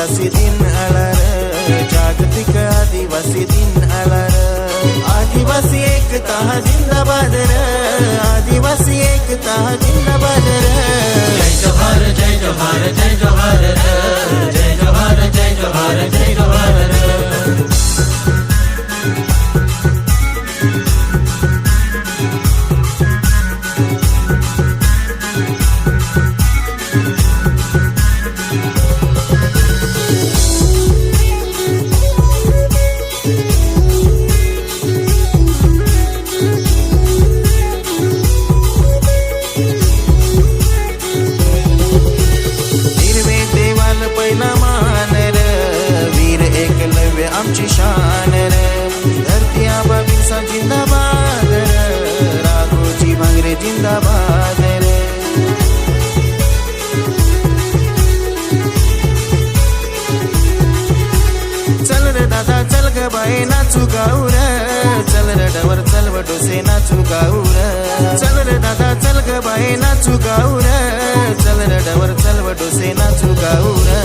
आदिवासी दिन आला र, जागतिक आदिवासी दिन आला र. आदिवासी एकता जिंदाबाद र, आदिवासी एकता जिंदाबाद र. जय जोहार जय जोहार जय जोहार रे, जय जोहार जय जोहार जय जोहार रे. आमची शान रे, धरती आबा बिरसा जिंदाबाद रे, राघोजी भांगरे जिंदाबाद रे. चल रे दादा चल ग बाई नाचू गाऊ रे, चल रे डवर चल व डोसे नाचू गाऊ रे. चल रे दादा चल ग बाई नाचू गाऊ रे, चल रे डवर चल व डोसे नाचू गाऊ रे.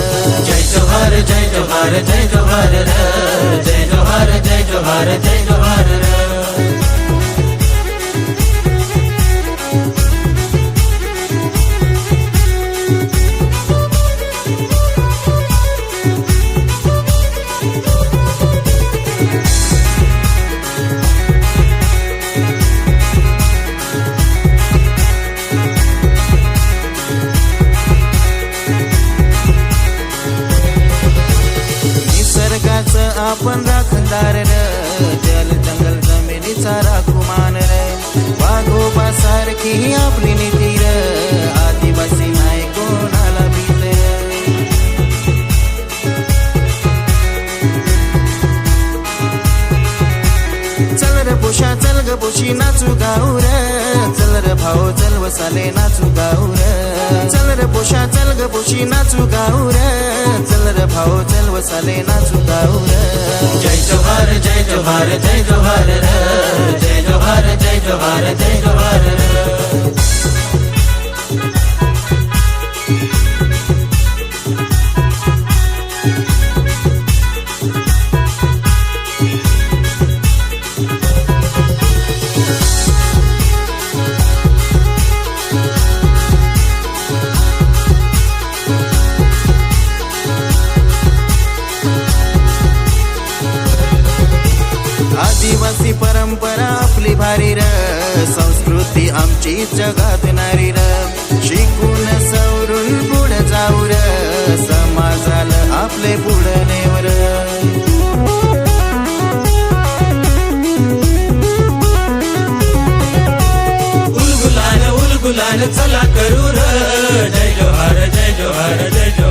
जय जोहार जय जोहार जय जोहार रे, जय जोहार जय जोहार जय जोहार रे. आपण राखणदार र, जल जंगल जमिनीचा राखुमान र. वाघोबा सारखी आपली नीती र, आदिवासी नाही कोणाला भीत र. चल रे पोषा चल ग पोशी नाचू गाऊ रे, चल रे भाऊ चल वसाले नाचू गाऊ रे. चल रे पोषा चल ग पोशी नाचू गाऊ रे, चल रे भाऊ चल वसाले नाचू गाऊ रे. जय जोहार जय जोहार जय जोहार रे, जय जोहार जय जोहार जय जोहार रे. आदिवासी परंपरा आपली भारी र, संस्कृती आमची जगात नारी र. शिकून सवरून पुढे जाऊ र, समाजाला आपले पुढे नेऊ र. उलगुलान उलगुलान चला करू र, जय जोहार जय जोहार जय जोहार.